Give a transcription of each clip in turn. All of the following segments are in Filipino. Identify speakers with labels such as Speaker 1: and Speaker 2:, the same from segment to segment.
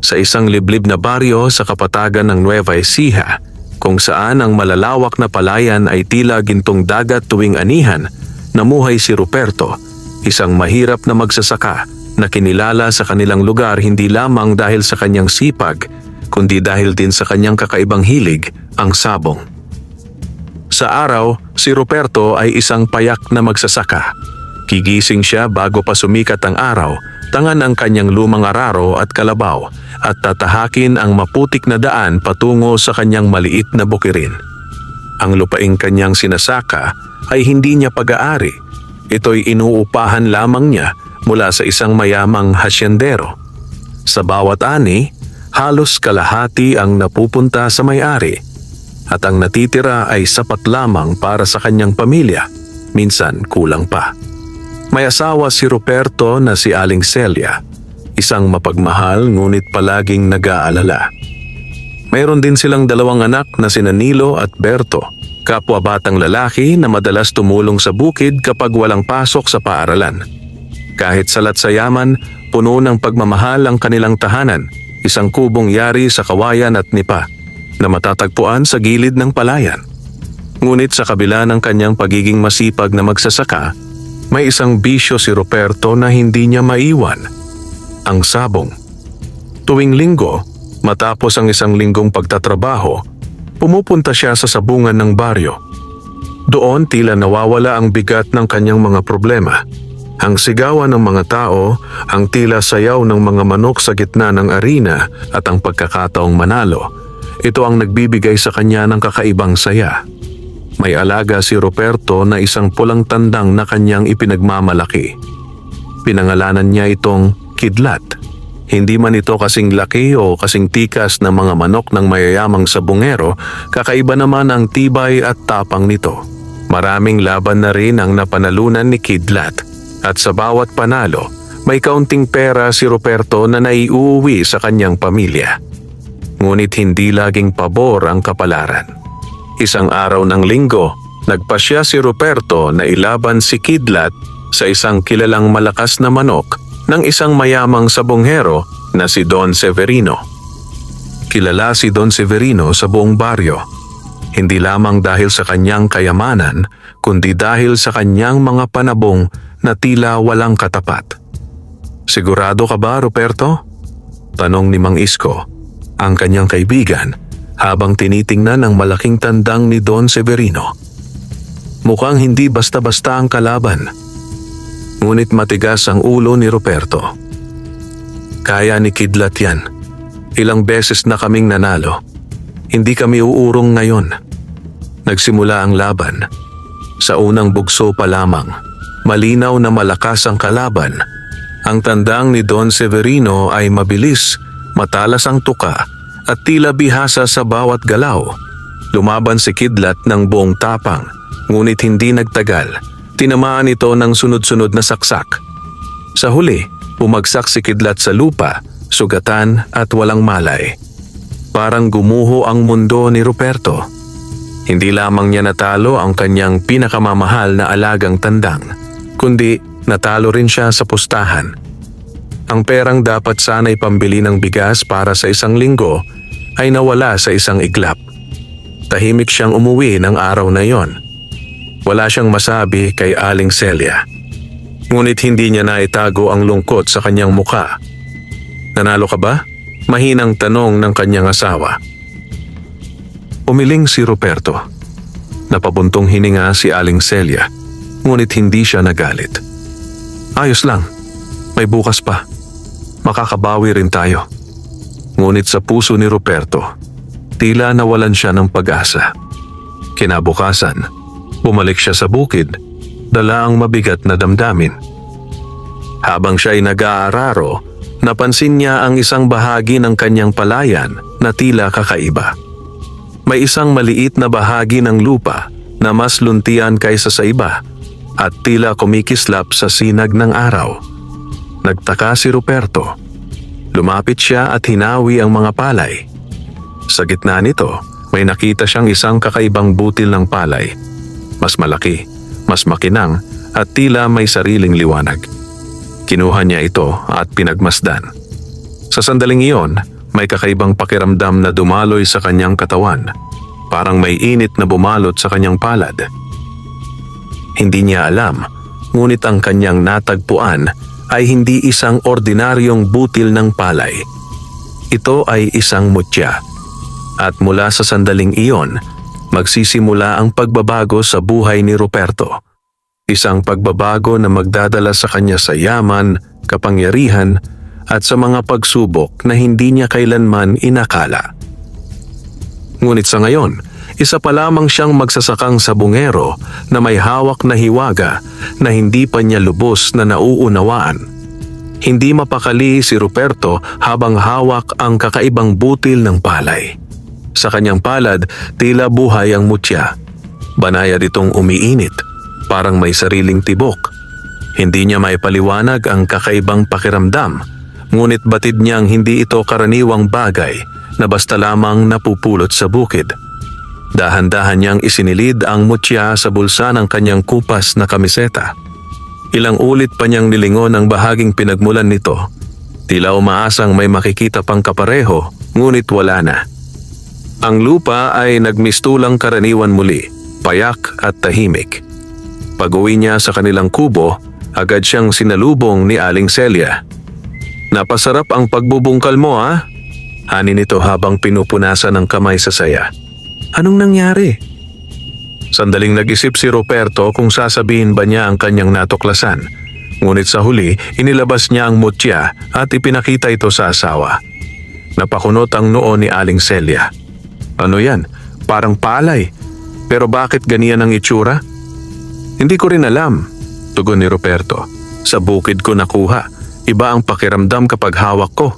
Speaker 1: sa isang liblib na baryo sa kapatagan ng Nueva Ecija, kung saan ang malalawak na palayan ay tila gintong dagat tuwing anihan, namuhay si Ruperto, isang mahirap na magsasaka na kinilala sa kanilang lugar hindi lamang dahil sa kanyang sipag, kundi dahil din sa kanyang kakaibang hilig, ang sabong. Sa araw, si Ruperto ay isang payak na magsasaka. Gigising siya bago pa sumikat ang araw, tangan ang kanyang lumang araro at kalabaw at tatahakin ang maputik na daan patungo sa kanyang maliit na bukirin. Ang lupaing kanyang sinasaka ay hindi niya pag-aari. Ito'y inuupahan lamang niya mula sa isang mayamang hasyendero. Sa bawat ani, halos kalahati ang napupunta sa may-ari at ang natitira ay sapat lamang para sa kanyang pamilya, minsan kulang pa. May asawa si Ruperto na si Aling Celia, isang mapagmahal ngunit palaging nag-aalala. Mayroon din silang dalawang anak na sina Nilo at Berto, kapwa batang lalaki na madalas tumulong sa bukid kapag walang pasok sa paaralan. Kahit salat sa yaman, puno ng pagmamahal ang kanilang tahanan, isang kubong yari sa kawayan at nipa na matatagpuan sa gilid ng palayan. Ngunit sa kabila ng kanyang pagiging masipag na magsasaka, may isang bisyo si Ruperto na hindi niya maiwan, ang sabong. Tuwing linggo, matapos ang isang linggong pagtatrabaho, pumupunta siya sa sabungan ng baryo. Doon tila nawawala ang bigat ng kanyang mga problema. Ang sigawan ng mga tao, ang tila sayaw ng mga manok sa gitna ng arena at ang pagkakataong manalo, ito ang nagbibigay sa kanya ng kakaibang saya. May alaga si Ruperto na isang pulang tandang na kanyang ipinagmamalaki. Pinangalanan niya itong Kidlat. Hindi man ito kasing laki o kasing tikas na mga manok ng mayayamang sabungero, kakaiba naman ang tibay at tapang nito. Maraming laban na rin ang napanalunan ni Kidlat at sa bawat panalo, may kaunting pera si Ruperto na naiuwi sa kanyang pamilya. Ngunit hindi laging pabor ang kapalaran. Isang araw ng linggo, nagpasya si Ruperto na ilaban si Kidlat sa isang kilalang malakas na manok ng isang mayamang sabonghero na si Don Severino. Kilala si Don Severino sa buong baryo, hindi lamang dahil sa kanyang kayamanan, kundi dahil sa kanyang mga panabong na tila walang katapat. "Sigurado ka ba, Ruperto?" tanong ni Mang Isko, ang kanyang kaibigan, habang tinitingnan ang malaking tandang ni Don Severino. Mukhang hindi basta-basta ang kalaban. Ngunit matigas ang ulo ni Ruperto. "Kaya ni Kidlat yan. Ilang beses na kaming nanalo. Hindi kami uurong ngayon." Nagsimula ang laban. Sa unang bugso pa lamang, malinaw na malakas ang kalaban. Ang tandang ni Don Severino ay mabilis, matalas ang tuka, at tila bihasa sa bawat galaw. Lumaban si Kidlat ng buong tapang, ngunit hindi nagtagal. Tinamaan ito ng sunod-sunod na saksak. Sa huli, bumagsak si Kidlat sa lupa, sugatan at walang malay. Parang gumuho ang mundo ni Ruperto. Hindi lamang niya natalo ang kanyang pinakamamahal na alagang tandang, kundi natalo rin siya sa pustahan. Ang perang dapat sana'y pambili ng bigas para sa isang linggo ay nawala sa isang iglap. Tahimik siyang umuwi ng araw na yon. Wala siyang masabi kay Aling Celia. Ngunit hindi niya naitago ang lungkot sa kanyang muka. "Nanalo ka ba?" mahinang tanong ng kanyang asawa. Umiling si Ruperto. Napabuntong hininga si Aling Celia, ngunit hindi siya nagalit. "Ayos lang, may bukas pa. Makakabawi rin tayo." Ngunit sa puso ni Ruperto, tila nawalan siya ng pag-asa. Kinabukasan, bumalik siya sa bukid, dala ang mabigat na damdamin. Habang siya ay nag-aararo, napansin niya ang isang bahagi ng kanyang palayan na tila kakaiba. May isang maliit na bahagi ng lupa na mas luntian kaysa sa iba at tila kumikislap sa sinag ng araw. Nagtaka si Ruperto. Lumapit siya at hinawi ang mga palay. Sa gitna nito, may nakita siyang isang kakaibang butil ng palay. Mas malaki, mas makinang at tila may sariling liwanag. Kinuha niya ito at pinagmasdan. Sa sandaling iyon, May kakaibang pakiramdam na dumaloy sa kanyang katawan. Parang may init na bumalot sa kanyang palad. Hindi niya alam, ngunit ang kanyang natagpuan ay hindi isang ordinaryong butil ng palay. Ito ay isang mutya. At mula sa sandaling iyon, magsisimula ang pagbabago sa buhay ni Ruperto. Isang pagbabago na magdadala sa kanya sa yaman, kapangyarihan, at sa mga pagsubok na hindi niya kailanman inakala. Ngunit sa ngayon, isa pa lamang siyang magsasakang sabungero na may hawak na hiwaga na hindi pa niya lubos na nauunawaan. Hindi mapakali si Ruperto habang hawak ang kakaibang butil ng palay. Sa kanyang palad, tila buhay ang mutya. Banayad itong umiinit, parang may sariling tibok. Hindi niya maipaliwanag ang kakaibang pakiramdam, ngunit batid niyang hindi ito karaniwang bagay na basta lamang napupulot sa bukid. Dahan-dahan niyang isinilid ang mutya sa bulsa ng kanyang kupas na kamiseta. Ilang ulit pa niyang nilingon ang bahaging pinagmulan nito. Tila umaasang may makikita pang kapareho, ngunit wala na. Ang lupa ay nagmistulang karaniwan muli, payak at tahimik. Pag-uwi niya sa kanilang kubo, agad siyang sinalubong ni Aling Celia. "Napasarap ang pagbubungkal mo, ha?" Ani nito habang pinupunasan ng kamay sa saya. "Anong nangyari?" Sandaling nag-isip si Ruperto kung sasabihin ba niya ang kanyang natuklasan. Ngunit sa huli, inilabas niya ang mutya at ipinakita ito sa asawa. Napakunot ang noo ni Aling Celia. "Ano yan? Parang palay. Pero bakit ganiyan ang itsura?" "Hindi ko rin alam," tugon ni Ruperto. "Sa bukid ko nakuha. Iba ang pakiramdam kapag hawak ko."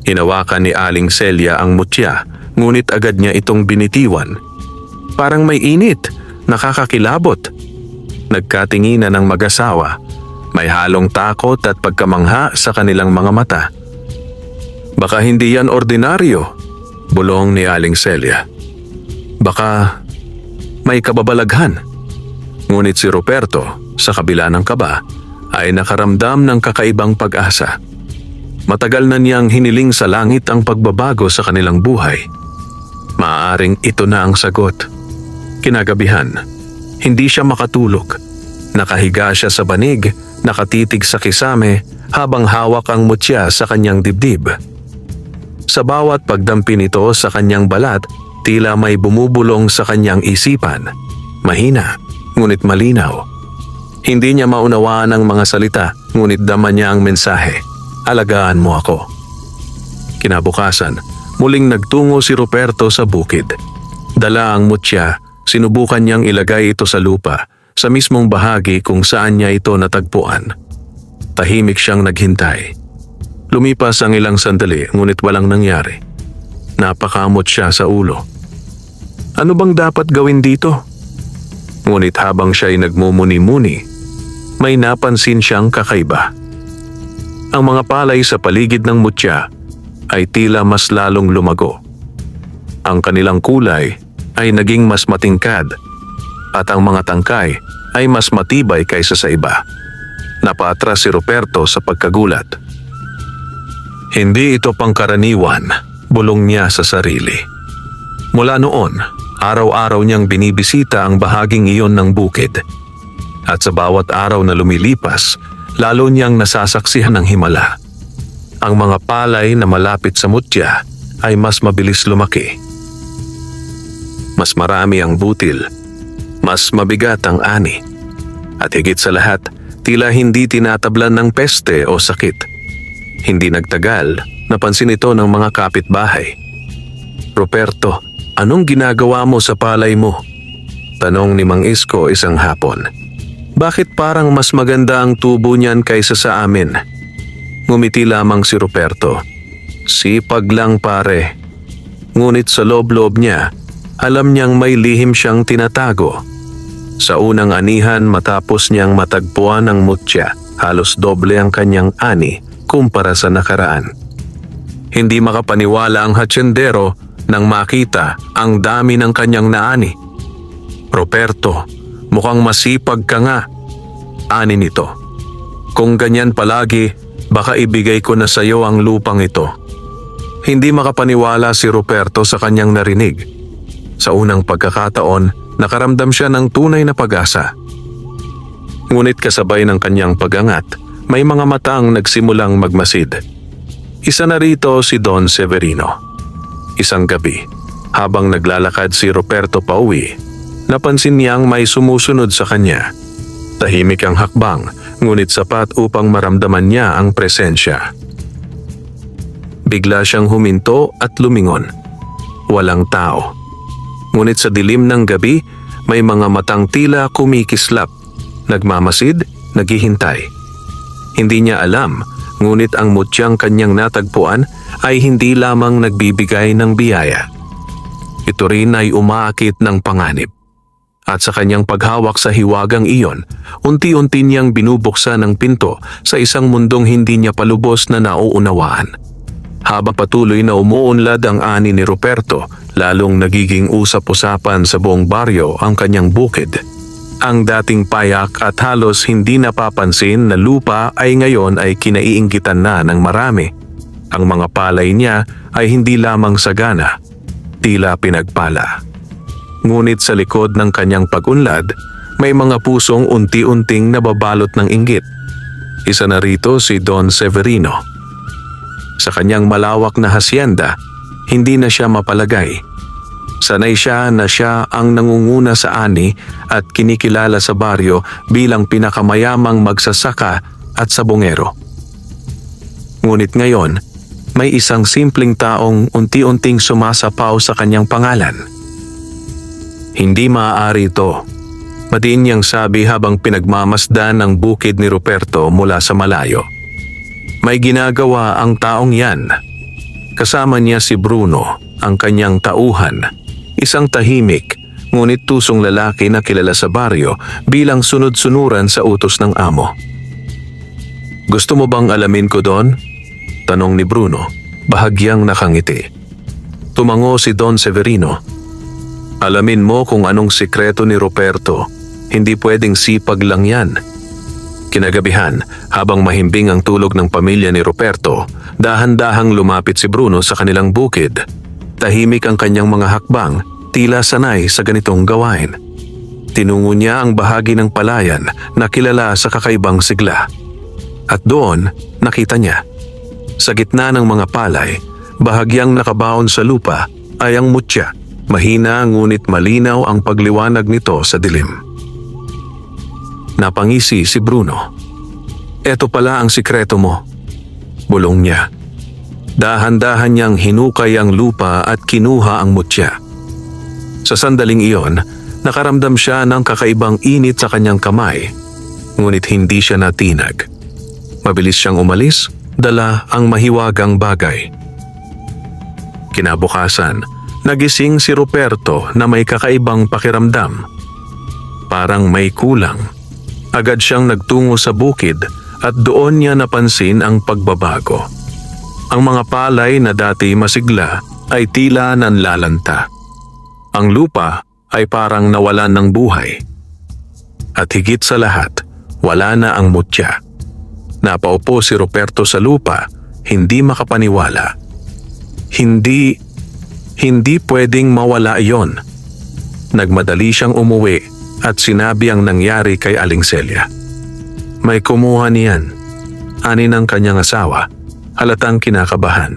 Speaker 1: Hinawakan ni Aling Celia ang mutya, ngunit agad niya itong binitiwan. "Parang may init, nakakakilabot." Nagkatinginan ng mag-asawa. May halong takot at pagkamangha sa kanilang mga mata. "Baka hindi yan ordinaryo," bulong ni Aling Celia. "Baka may kababalaghan." Ngunit si Ruperto, sa kabila ng kaba, ay nakaramdam ng kakaibang pag-asa. Matagal na niyang hiniling sa langit ang pagbabago sa kanilang buhay. Maaaring ito na ang sagot. Kinagabihan, hindi siya makatulog. Nakahiga siya sa banig, nakatitig sa kisame habang hawak ang mutya sa kanyang dibdib. Sa bawat pagdampi nito sa kanyang balat, tila may bumubulong sa kanyang isipan. Mahina, ngunit malinaw. Hindi niya maunawaan ang mga salita, ngunit dama niya ang mensahe. "Alagaan mo ako." Kinabukasan, muling nagtungo si Ruperto sa bukid. Dala ang mutya, sinubukan niyang ilagay ito sa lupa, sa mismong bahagi kung saan niya ito natagpuan. Tahimik siyang naghintay. Lumipas ang ilang sandali, ngunit walang nangyari. Napakamot siya sa ulo. Ano bang dapat gawin dito? Ngunit habang siya'y nagmumuni-muni, may napansin siyang kakaiba. Ang mga palay sa paligid ng mutya ay tila mas lalong lumago. Ang kanilang kulay ay naging mas matingkad at ang mga tangkay ay mas matibay kaysa sa iba. Napaatras si Ruperto sa pagkagulat. Hindi ito pangkaraniwan, bulong niya sa sarili. Mula noon, araw-araw niyang binibisita ang bahaging iyon ng bukid. At sa bawat araw na lumilipas, lalo niyang nasasaksihan ng himala. Ang mga palay na malapit sa mutya ay mas mabilis lumaki. Mas marami ang butil, mas mabigat ang ani. At higit sa lahat, tila hindi tinatablan ng peste o sakit. Hindi nagtagal, napansin ito ng mga kapitbahay. "Ruperto, anong ginagawa mo sa palay mo?" tanong ni Mang Isko isang hapon. "Bakit parang mas maganda ang tubo niyan kaysa sa amin?" Ngumiti lamang si Ruperto. "Sipag lang pare." Ngunit sa loob-loob niya, alam niyang may lihim siyang tinatago. Sa unang anihan matapos niyang matagpuan ang mutya, halos doble ang kanyang ani kumpara sa nakaraan. Hindi makapaniwala ang hatsendero nang makita ang dami ng kanyang naani. "Ruperto, mukhang masipag ka nga," ani nito. "Kung ganyan palagi, baka ibigay ko na sa iyo ang lupang ito." Hindi makapaniwala si Ruperto sa kanyang narinig. Sa unang pagkakataon, nakaramdam siya ng tunay na pag-asa. Ngunit kasabay ng kanyang pag-angat, may mga matang nagsimulang magmasid. Isa na rito si Don Severino. Isang gabi, habang naglalakad si Ruperto pauwi, napansin niyang may sumusunod sa kanya. Tahimik ang hakbang, ngunit sapat upang maramdaman niya ang presensya. Bigla siyang huminto at lumingon. Walang tao. Ngunit sa dilim ng gabi, may mga matang tila kumikislap, nagmamasid, naghihintay. Hindi niya alam, ngunit ang mutyang kanyang natagpuan ay hindi lamang nagbibigay ng biyaya. Ito rin ay umaakit ng panganib. At sa kanyang paghawak sa hiwagang iyon, unti-unti niyang binubuksan ang pinto sa isang mundong hindi niya palubos na nauunawaan. Habang patuloy na umuunlad ang ani ni Ruperto, lalong nagiging usap-usapan sa buong baryo ang kanyang bukid. Ang dating payak at halos hindi napapansin na lupa ay ngayon ay kinaiinggitan na ng marami. Ang mga palay niya ay hindi lamang sagana, tila pinagpala. Ngunit sa likod ng kanyang pag-unlad, may mga pusong unti-unting nababalot ng inggit. Isa na rito si Don Severino. Sa kanyang malawak na hasyenda, hindi na siya mapalagay. Sanay siya na siya ang nangunguna sa ani at kinikilala sa baryo bilang pinakamayamang magsasaka at sabongero. Ngunit ngayon, may isang simpleng taong unti-unting sumasapaw sa kanyang pangalan. Hindi maaari ito. Madiin niyang sabi habang pinagmamasdan ang bukid ni Ruperto mula sa malayo. May ginagawa ang taong yan. Kasama niya si Bruno, ang kanyang tauhan, isang tahimik, ngunit tusong lalaki na kilala sa baryo bilang sunod-sunuran sa utos ng amo. Gusto mo bang alamin ko, Don? Tanong ni Bruno, bahagyang nakangiti. Tumango si Don Severino. Alamin mo kung anong sikreto ni Ruperto. Hindi pwedeng sipag lang yan. Kinagabihan, habang mahimbing ang tulog ng pamilya ni Ruperto, dahan-dahang lumapit si Bruno sa kanilang bukid. Tahimik ang kanyang mga hakbang, tila sanay sa ganitong gawain. Tinungo niya ang bahagi ng palayan na kilala sa kakaibang sigla. At doon, nakita niya. Sa gitna ng mga palay, bahagyang nakabaon sa lupa ay ang mutya. Mahina ngunit malinaw ang pagliwanag nito sa dilim. Napangisi si Bruno. Eto pala ang sikreto mo, bulong niya. Dahan-dahan niyang hinukay ang lupa at kinuha ang mutya. Sa sandaling iyon, nakaramdam siya ng kakaibang init sa kanyang kamay, ngunit hindi siya natinag. Mabilis siyang umalis, dala ang mahiwagang bagay. Kinabukasan, nagising si Ruperto na may kakaibang pakiramdam. Parang may kulang. Agad siyang nagtungo sa bukid at doon niya napansin ang pagbabago. Ang mga palay na dati masigla ay tila nanlalanta. Ang lupa ay parang nawalan ng buhay. At higit sa lahat, wala na ang mutya. Napaupo si Ruperto sa lupa, hindi makapaniwala. Hindi pwedeng mawala iyon. Nagmadali siyang umuwi at sinabi ang nangyari kay Aling Celia. May kumuha niyan, ani ng kanyang asawa, halatang kinakabahan.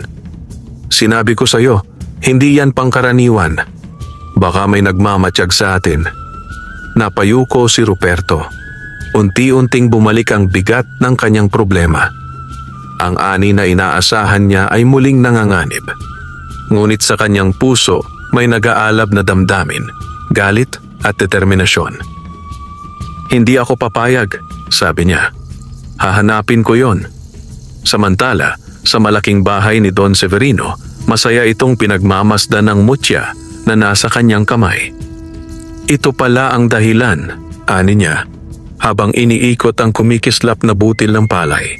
Speaker 1: Sinabi ko sa iyo, hindi yan pangkaraniwan. Baka may nagmamatsyag sa atin. Napayuko si Ruperto. Unti-unting bumalik ang bigat ng kanyang problema. Ang ani na inaasahan niya ay muling nanganganib. Ngunit sa kanyang puso may nag-aalab na damdamin, galit at determinasyon. Hindi ako papayag, sabi niya. Hahanapin ko yon. Samantala, sa malaking bahay ni Don Severino, masaya itong pinagmamasdan ng mutya na nasa kanyang kamay. Ito pala ang dahilan, ani niya, habang iniikot ang kumikislap na butil ng palay.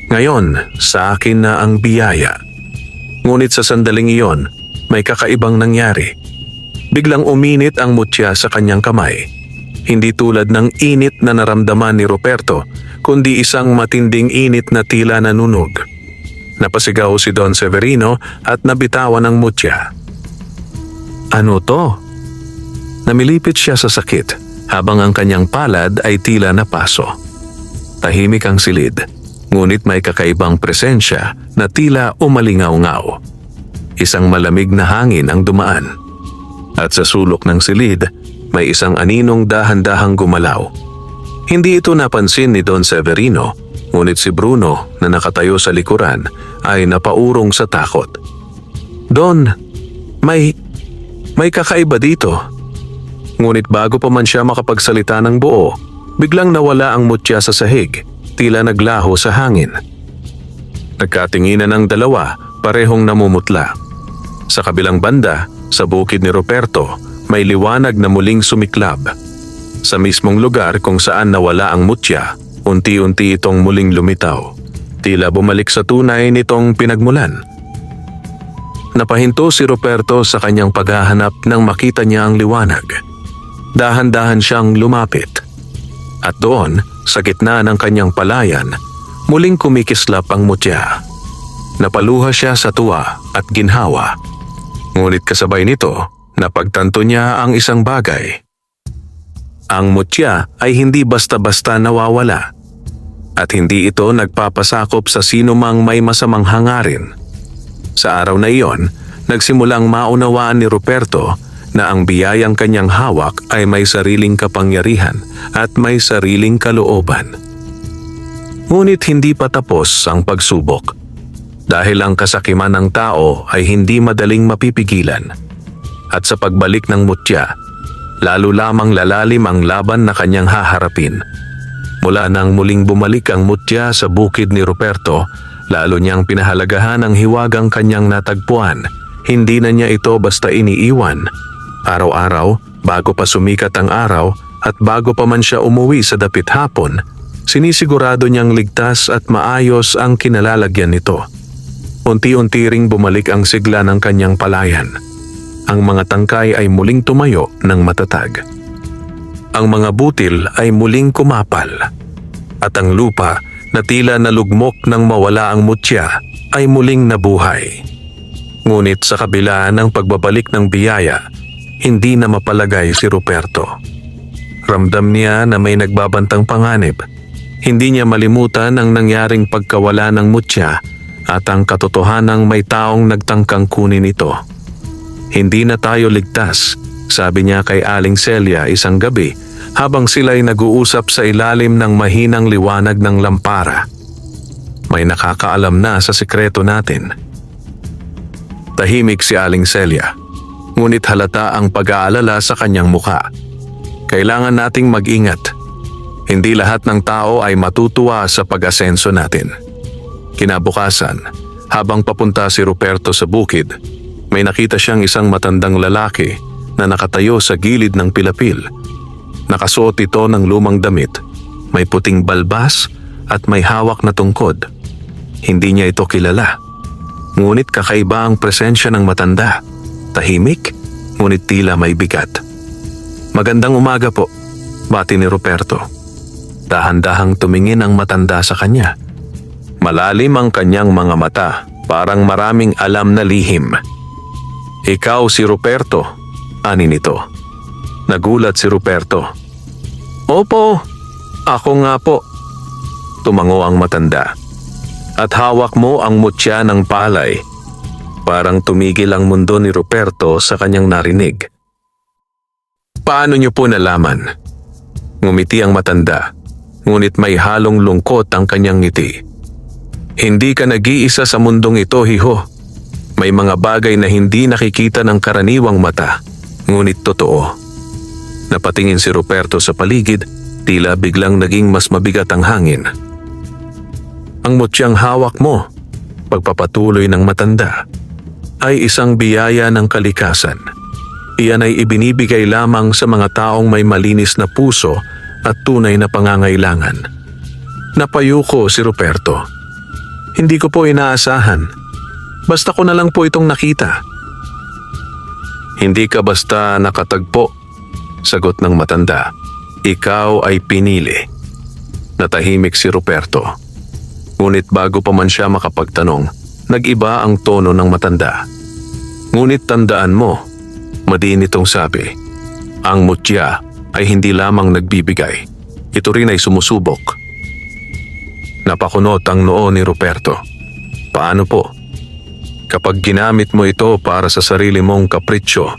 Speaker 1: Ngayon, sa akin na ang biyaya. Ngunit sa sandaling iyon, may kakaibang nangyari. Biglang uminit ang mutya sa kanyang kamay. Hindi tulad ng init na naramdaman ni Ruperto, kundi isang matinding init na tila nanunog. Napasigaw si Don Severino at nabitawan ang mutya. Ano to? Namilipit siya sa sakit habang ang kanyang palad ay tila napaso. Tahimik ang silid, ngunit may kakaibang presensya na tila umalingaw-ngaw. Isang malamig na hangin ang dumaan. At sa sulok ng silid, may isang aninong dahan-dahang gumalaw. Hindi ito napansin ni Don Severino, ngunit si Bruno na nakatayo sa likuran ay napaurong sa takot. Don, may kakaiba dito. Ngunit bago pa man siya makapagsalita ng buo, biglang nawala ang mutya sa sahig, tila naglaho sa hangin. Nagkatinginan ng dalawa, parehong namumutla. Sa kabilang banda, sa bukid ni Ruperto, may liwanag na muling sumiklab. Sa mismong lugar kung saan nawala ang mutya, unti-unti itong muling lumitaw. Tila bumalik sa tunay nitong pinagmulan. Napahinto si Ruperto sa kanyang paghahanap nang makita niya ang liwanag. Dahan-dahan siyang lumapit. At doon, sa gitna ng kanyang palayan, muling kumikislap ang mutya. Napaluha siya sa tuwa at ginhawa. Ngunit kasabay nito, napagtanto niya ang isang bagay. Ang mutya ay hindi basta-basta nawawala. At hindi ito nagpapasakop sa sino mang may masamang hangarin. Sa araw na iyon, nagsimulang maunawaan ni Ruperto na ang biyayang kanyang hawak ay may sariling kapangyarihan at may sariling kalooban. Ngunit hindi pa tapos ang pagsubok. Dahil ang kasakiman ng tao ay hindi madaling mapipigilan. At sa pagbalik ng mutya, lalo lamang lalalim ang laban na kanyang haharapin. Mula nang muling bumalik ang mutya sa bukid ni Ruperto, lalo niyang pinahalagahan ang hiwagang kanyang natagpuan. Hindi na niya ito basta iniiwan. Araw-araw, bago pa sumikat ang araw at bago pa man siya umuwi sa dapit hapon, sinisigurado niyang ligtas at maayos ang kinalalagyan nito. Unti-unti ring bumalik ang sigla ng kanyang palayan. Ang mga tangkay ay muling tumayo ng matatag. Ang mga butil ay muling kumapal. At ang lupa na tila nalugmok nang mawala ang mutya ay muling nabuhay. Ngunit sa kabila ng pagbabalik ng biyaya, hindi na mapalagay si Ruperto. Ramdam niya na may nagbabantang panganib. Hindi niya malimutan ang nangyaring pagkawala ng mutya at ang katotohanang may taong nagtangkang kunin ito. Hindi na tayo ligtas, sabi niya kay Aling Celia isang gabi habang sila'y nag-uusap sa ilalim ng mahinang liwanag ng lampara. May nakakaalam na sa sikreto natin. Tahimik si Aling Celia, ngunit halata ang pag-aalala sa kanyang muka. Kailangan nating mag-ingat. Hindi lahat ng tao ay matutuwa sa pag-asenso natin. Kinabukasan, habang papunta si Ruperto sa bukid, may nakita siyang isang matandang lalaki na nakatayo sa gilid ng pilapil. Nakasuot ito ng lumang damit, may puting balbas at may hawak na tungkod. Hindi niya ito kilala. Ngunit kakaiba ang presensya ng matanda. Tahimik, ngunit tila may bigat. Magandang umaga po, bati ni Ruperto. Dahan-dahang tumingin ang matanda sa kanya. Malalim ang kanyang mga mata, parang maraming alam na lihim. Ikaw si Ruperto, ani nito. Nagulat si Ruperto. Opo, ako nga po. Tumango ang matanda. At hawak mo ang mutya ng palay. Parang tumigil ang mundo ni Ruperto sa kanyang narinig. Paano niyo po nalaman? Ngumiti ang matanda, ngunit may halong lungkot ang kanyang ngiti. Hindi ka nag-iisa sa mundong ito, hiho. May mga bagay na hindi nakikita ng karaniwang mata, ngunit totoo. Napatingin si Ruperto sa paligid, tila biglang naging mas mabigat ang hangin. Ang mutyang hawak mo, pagpapatuloy ng matanda, ay isang biyaya ng kalikasan. Iyan ay ibinibigay lamang sa mga taong may malinis na puso at tunay na pangangailangan. Napayuko si Ruperto. Hindi ko po inaasahan. Basta ko na lang po itong nakita. Hindi ka basta nakatagpo, sagot ng matanda. Ikaw ay pinili. Natahimik si Ruperto. Ngunit bago pa man siya makapagtanong, nag-iba ang tono ng matanda. Ngunit tandaan mo, madiin itong sabi, ang mutya ay hindi lamang nagbibigay, ito rin ay sumusubok. Napakunot ang noo ni Ruperto. Paano po? Kapag ginamit mo ito para sa sarili mong kapritsyo,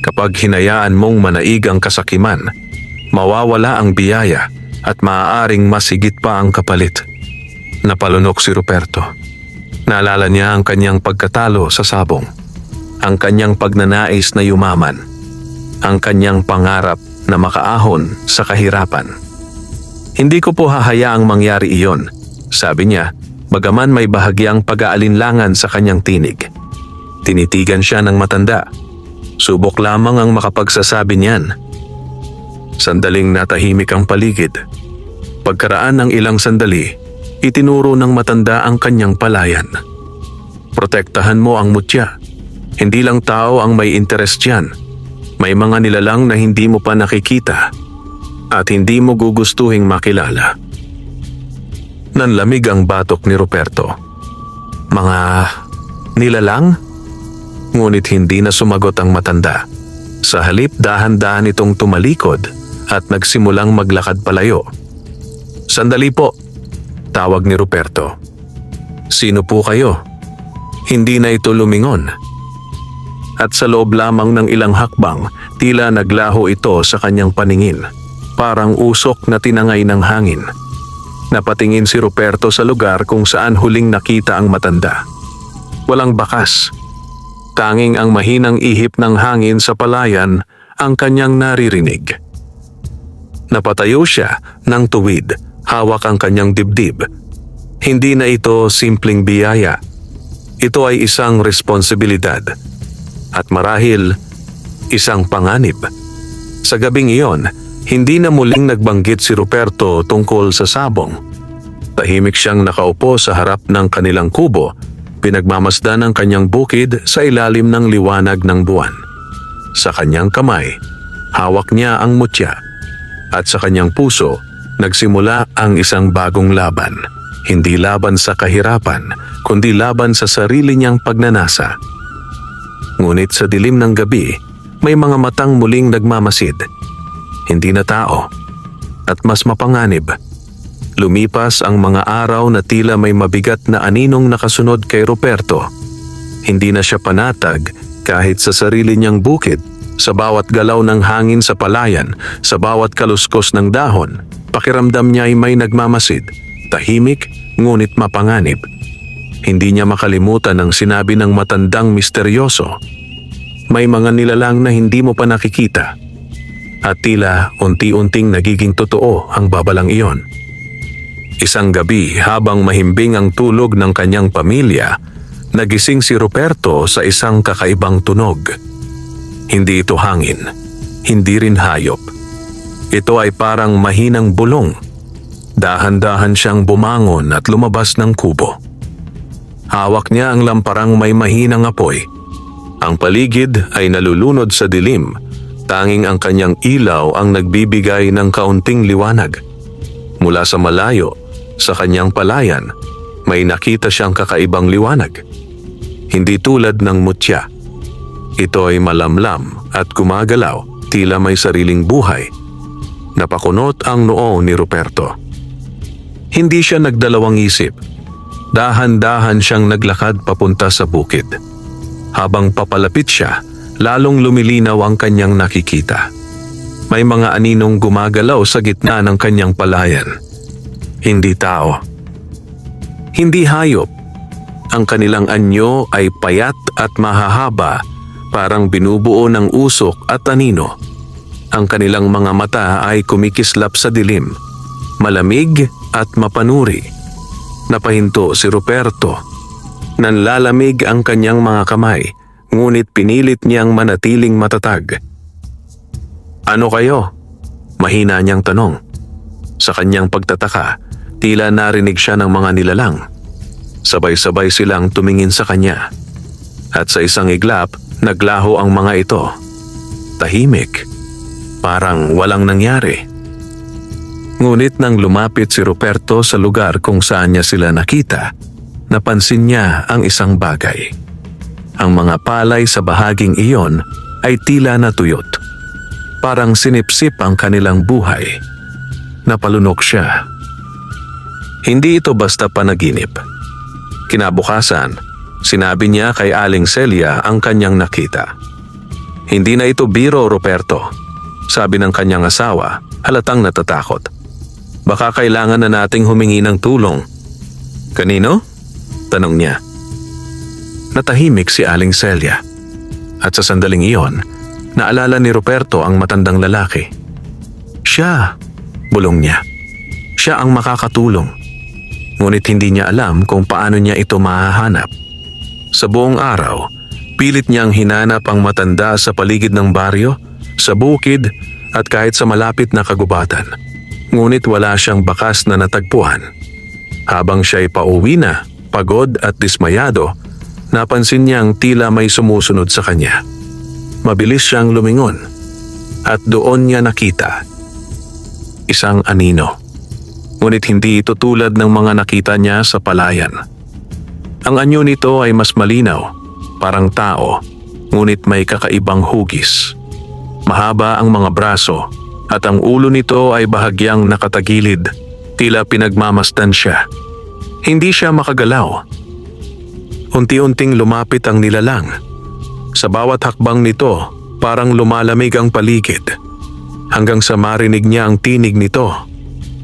Speaker 1: kapag hinayaan mong manaig ang kasakiman, mawawala ang biyaya at maaaring mas higit pa ang kapalit. Napalunok si Ruperto. Naalala niya ang kanyang pagkatalo sa sabong, ang kanyang pagnanais na yumaman, ang kanyang pangarap na makaahon sa kahirapan. Hindi ko po hahayaang mangyari iyon, sabi niya, bagaman may bahagyang pag-aalinlangan sa kanyang tinig. Tinitigan siya ng matanda. Subok lamang ang makapagsasabi niyan. Sandaling natahimik ang paligid. Pagkaraan ng ilang sandali, itinuro ng matanda ang kanyang palayan. Protektahan mo ang mutya. Hindi lang tao ang may interes diyan. May mga nilalang na hindi mo pa nakikita at hindi mo gugustuhing makilala. Nanlamig ang batok ni Ruperto. Mga nilalang? Ngunit hindi na sumagot ang matanda. Sa halip dahan-dahan itong tumalikod at nagsimulang maglakad palayo. Sandali po, tawag ni Ruperto. Sino po kayo? Hindi na ito lumingon. At sa loob lamang ng ilang hakbang, tila naglaho ito sa kanyang paningin. Parang usok na tinangay ng hangin. Napatingin si Ruperto sa lugar kung saan huling nakita ang matanda. Walang bakas. Tanging ang mahinang ihip ng hangin sa palayan ang kanyang naririnig. Napatayo siya ng tuwid, hawak ang kanyang dibdib. Hindi na ito simpleng biyaya. Ito ay isang responsibilidad. At marahil, isang panganib. Sa gabing iyon, hindi na muling nagbanggit si Ruperto tungkol sa sabong. Tahimik siyang nakaupo sa harap ng kanilang kubo, pinagmamasdan ang kanyang bukid sa ilalim ng liwanag ng buwan. Sa kanyang kamay, hawak niya ang mutya. At sa kanyang puso, nagsimula ang isang bagong laban. Hindi laban sa kahirapan, kundi laban sa sarili niyang pagnanasa. Ngunit sa dilim ng gabi, may mga matang muling nagmamasid. Hindi na tao, at mas mapanganib. Lumipas ang mga araw na tila may mabigat na aninong nakasunod kay Ruperto. Hindi na siya panatag kahit sa sarili niyang bukid, sa bawat galaw ng hangin sa palayan, sa bawat kaluskos ng dahon. Pakiramdam niya ay may nagmamasid, tahimik ngunit mapanganib. Hindi niya makalimutan ang sinabi ng matandang misteryoso. May mga nilalang na hindi mo pa nakikita. At tila unti-unting nagiging totoo ang babalang iyon. Isang gabi habang mahimbing ang tulog ng kanyang pamilya, nagising si Ruperto sa isang kakaibang tunog. Hindi ito hangin, hindi rin hayop. Ito ay parang mahinang bulong. Dahan-dahan siyang bumangon at lumabas ng kubo. Hawak niya ang lamparang may mahinang apoy. Ang paligid ay nalulunod sa dilim, tanging ang kanyang ilaw ang nagbibigay ng kaunting liwanag. Mula sa malayo, sa kanyang palayan, may nakita siyang kakaibang liwanag. Hindi tulad ng mutya. Ito ay malamlam at gumagalaw, tila may sariling buhay. Napakunot ang noo ni Ruperto. Hindi siya nagdalawang isip. Dahan-dahan siyang naglakad papunta sa bukid. Habang papalapit siya, lalong lumilinaw ang kanyang nakikita. May mga aninong gumagalaw sa gitna ng kanyang palayan. Hindi tao. Hindi hayop. Ang kanilang anyo ay payat at mahahaba, parang binubuo ng usok at anino. Ang kanilang mga mata ay kumikislap sa dilim, malamig at mapanuri. Napahinto si Ruperto. Nanlalamig ang kanyang mga kamay, ngunit pinilit niyang manatiling matatag. Ano kayo? Mahina niyang tanong. Sa kanyang pagtataka, tila narinig siya ng mga nilalang. Sabay-sabay silang tumingin sa kanya. At sa isang iglap, naglaho ang mga ito. Tahimik. Parang walang nangyari. Ngunit nang lumapit si Ruperto sa lugar kung saan niya sila nakita, napansin niya ang isang bagay. Ang mga palay sa bahaging iyon ay tila natuyot. Parang sinipsip ang kanilang buhay. Napalunok siya. Hindi ito basta panaginip. Kinabukasan, sinabi niya kay Aling Celia ang kanyang nakita. Hindi na ito biro, Ruperto. Sabi ng kanyang asawa, halatang natatakot. Baka kailangan na nating humingi ng tulong. Kanino? Tanong niya. Natahimik si Aling Celia. At sa sandaling iyon, naalala ni Ruperto ang matandang lalaki. Siya, bulong niya. Siya ang makakatulong. Ngunit hindi niya alam kung paano niya ito mahahanap. Sa buong araw, pilit niyang hinanap ang matanda sa paligid ng baryo, sa bukid at kahit sa malapit na kagubatan. Ngunit wala siyang bakas na natagpuan. Habang siya'y pauwi na, pagod at dismayado, napansin niyang tila may sumusunod sa kanya. Mabilis siyang lumingon at doon niya nakita isang anino. Ngunit hindi ito tulad ng mga nakita niya sa palayan. Ang anyo nito ay mas malinaw, parang tao, ngunit may kakaibang hugis. Mahaba ang mga braso at ang ulo nito ay bahagyang nakatagilid, tila pinagmamasdan siya. Hindi siya makagalaw. Unti-unting lumapit ang nilalang. Sa bawat hakbang nito, parang lumalamig ang paligid. Hanggang sa marinig niya ang tinig nito.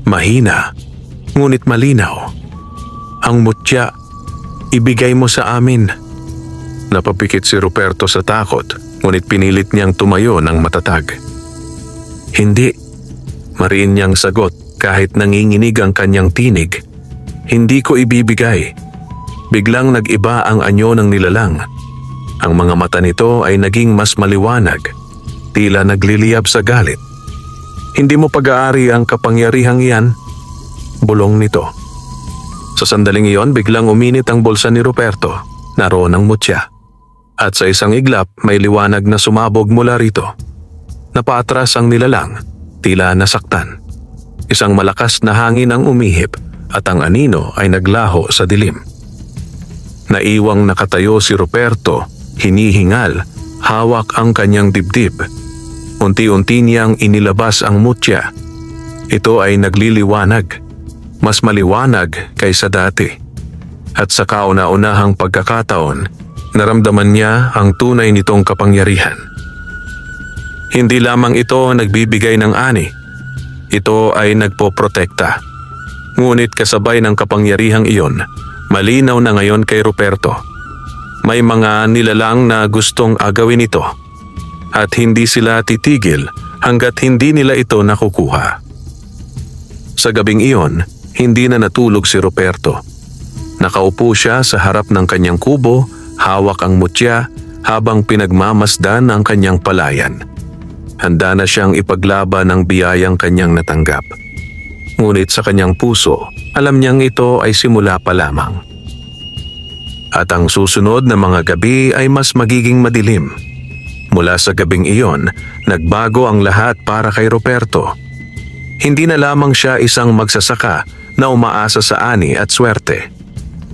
Speaker 1: Mahina, ngunit malinaw. Ang mutya, ibigay mo sa amin. Napapikit si Ruperto sa takot, ngunit pinilit niyang tumayo ng matatag. Hindi. Mariin niyang sagot kahit nanginginig ang kanyang tinig. Hindi ko ibibigay. Biglang nag-iba ang anyo ng nilalang. Ang mga mata nito ay naging mas maliwanag, tila nagliliyab sa galit. Hindi mo pag-aari ang kapangyarihang iyan, bulong nito. Sa sandaling iyon, biglang uminit ang bulsa ni Ruperto, naroon ang mutya. At sa isang iglap, may liwanag na sumabog mula rito. Napaatras ang nilalang, tila nasaktan. Isang malakas na hangin ang umihip at ang anino ay naglaho sa dilim. Naiwang nakatayo si Ruperto, hinihingal, hawak ang kanyang dibdib. Unti-unti niyang inilabas ang mutya. Ito ay nagliliwanag, mas maliwanag kaysa dati. At sa kauna-unahang pagkakataon, naramdaman niya ang tunay nitong kapangyarihan. Hindi lamang ito nagbibigay ng ani, ito ay nagpoprotekta. Ngunit kasabay ng kapangyarihang iyon, malinaw na ngayon kay Ruperto. May mga nilalang na gustong agawin ito at hindi sila titigil hanggat hindi nila ito nakukuha. Sa gabing iyon, hindi na natulog si Ruperto. Nakaupo siya sa harap ng kanyang kubo, hawak ang mutya habang pinagmamasdan ang kanyang palayan. Handa na siyang ipaglaban ang biyayang kanyang natanggap. Ngunit sa kanyang puso, alam niyang ito ay simula pa lamang. At ang susunod na mga gabi ay mas magiging madilim. Mula sa gabing iyon, nagbago ang lahat para kay Ruperto. Hindi na lamang siya isang magsasaka na umaasa sa ani at swerte.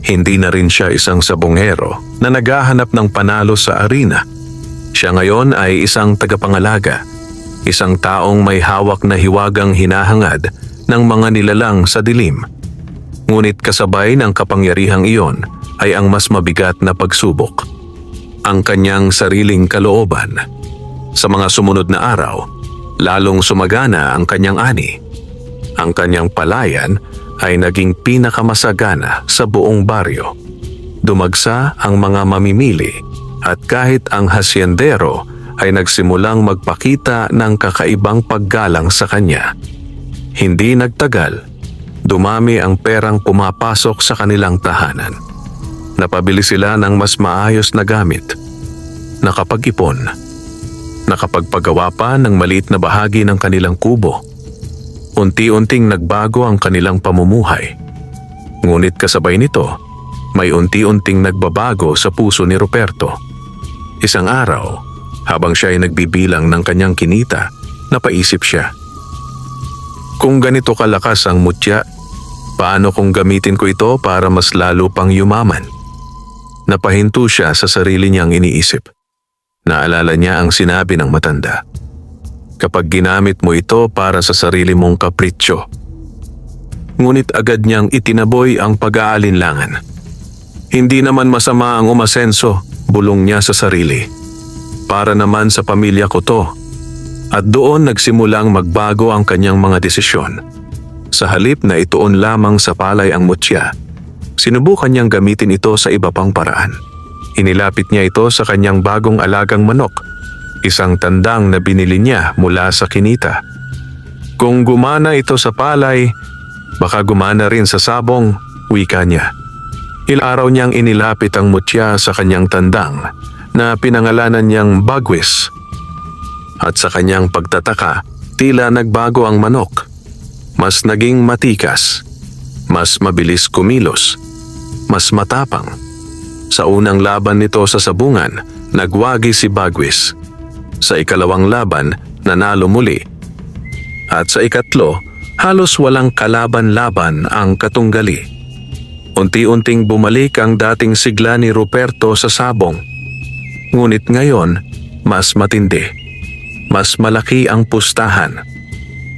Speaker 1: Hindi na rin siya isang sabongero na naghahanap ng panalo sa arena. Siya ngayon ay isang tagapangalaga, isang taong may hawak na hiwagang hinahangad ng mga nilalang sa dilim. Ngunit kasabay ng kapangyarihang iyon ay ang mas mabigat na pagsubok. Ang kanyang sariling kalooban. Sa mga sumunod na araw, lalong sumagana ang kanyang ani. Ang kanyang palayan ay naging pinakamasagana sa buong baryo. Dumagsa ang mga mamimili at kahit ang hasyendero ay nagsimulang magpakita ng kakaibang paggalang sa kanya. Hindi nagtagal, dumami ang perang pumapasok sa kanilang tahanan. Napabili sila ng mas maayos na gamit. Nakapag-ipon. Nakapagpagawa pa ng maliit na bahagi ng kanilang kubo. Unti-unting nagbago ang kanilang pamumuhay. Ngunit kasabay nito, may unti-unting nagbabago sa puso ni Ruperto. Isang araw, habang siya ay nagbibilang ng kanyang kinita, napaisip siya. Kung ganito kalakas ang mutya, Paano kung gamitin ko ito para mas lalo pang yumaman? Napahinto siya sa sarili niyang iniisip. Naalala niya ang sinabi ng matanda. Kapag ginamit mo ito para sa sarili mong kapritsyo. Ngunit agad niyang itinaboy ang pag-aalinlangan. Hindi naman masama ang umasenso, bulong niya sa sarili. Para naman sa pamilya ko to. At doon nagsimulang magbago ang kanyang mga desisyon. Sa halip na ituon lamang sa palay ang mutya, sinubukan niyang gamitin ito sa iba pang paraan. Inilapit niya ito sa kanyang bagong alagang manok, isang tandang na binili niya mula sa kinita. Kung gumana ito sa palay, baka gumana rin sa sabong, wika niya. Ilang araw niyang inilapit ang mutya sa kanyang tandang na pinangalanan niyang Bagwis. At sa kanyang pagtataka, tila nagbago ang manok. Mas naging matikas, mas mabilis kumilos, mas matapang. Sa unang laban nito sa sabungan, nagwagi si Bagwis. Sa ikalawang laban, nanalo muli. At sa ikatlo, halos walang kalaban-laban ang katunggali. Unti-unting bumalik ang dating sigla ni Ruperto sa sabong. Ngunit ngayon, mas matindi. Mas malaki ang pustahan.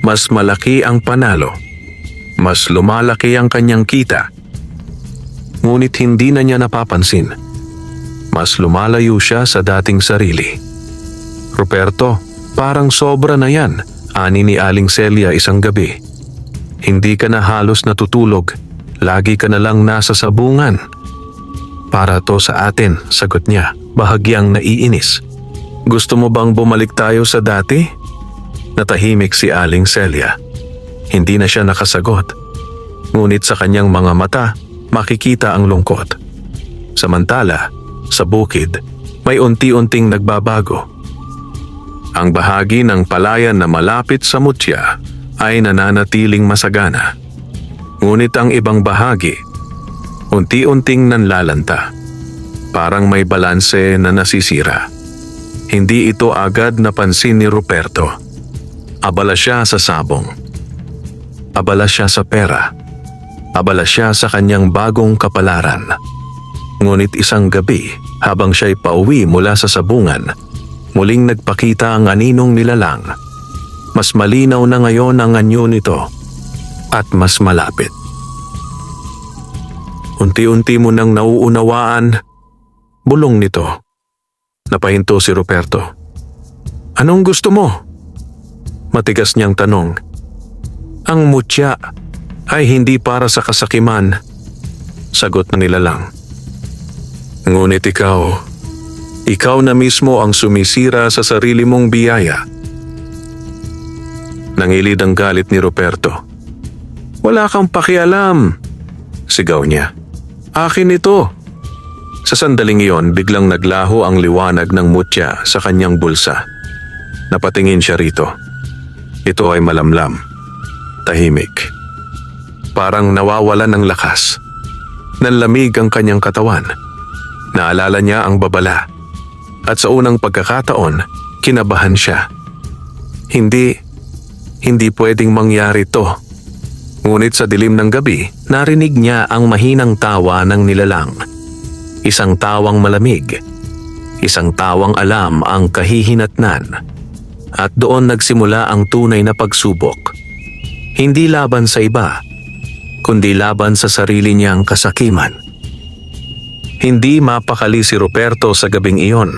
Speaker 1: Mas malaki ang panalo. Mas lumalaki ang kanyang kita. Ngunit hindi na niya napapansin. Mas lumalayo siya sa dating sarili. Ruperto, parang sobra na yan, ani ni Aling Celia isang gabi. Hindi ka na halos natutulog. Lagi ka na lang nasa sabungan. Para to sa atin, sagot niya, bahagyang naiinis. Gusto mo bang bumalik tayo sa dati? Natahimik si Aling Celia. Hindi na siya nakasagot. Ngunit sa kanyang mga mata, makikita ang lungkot. Samantala, sa bukid, may unti-unting nagbabago. Ang bahagi ng palayan na malapit sa mutya ay nananatiling masagana. Ngunit ang ibang bahagi, unti-unting nanlalanta. Parang may balanse na nasisira. Hindi ito agad napansin ni Ruperto. Abala siya sa sabong. Abala siya sa pera. Abala siya sa kanyang bagong kapalaran. Ngunit isang gabi, habang siya'y pauwi mula sa sabungan, muling nagpakita ang aninong nilalang. Mas malinaw na ngayon ang anyo nito at mas malapit. Unti-unti mo nang nauunawaan, bulong nito. Napahinto si Ruperto. Anong gusto mo? Matigas niyang tanong. Ang mutya ay hindi para sa kasakiman, sagot ng nilalang. Ngunit ikaw na mismo ang sumisira sa sarili mong biyaya. Nangilid ang galit ni Ruperto. Wala kang pakialam, sigaw niya. Akin ito. Sa sandaling iyon, biglang naglaho ang liwanag ng mutya sa kanyang bulsa. Napatingin siya rito. Ito ay malamlam, tahimik. Parang nawawalan ng lakas. Nanlamig ang kanyang katawan. Naalala niya ang babala. At sa unang pagkakataon, kinabahan siya. Hindi pwedeng mangyari to. Ngunit sa dilim ng gabi, narinig niya ang mahinang tawa ng nilalang. Isang tawang malamig. Isang tawang alam ang kahihinatnan. At doon nagsimula ang tunay na pagsubok. Hindi laban sa iba, kundi laban sa sarili niyang kasakiman. Hindi mapakali si Ruperto sa gabing iyon.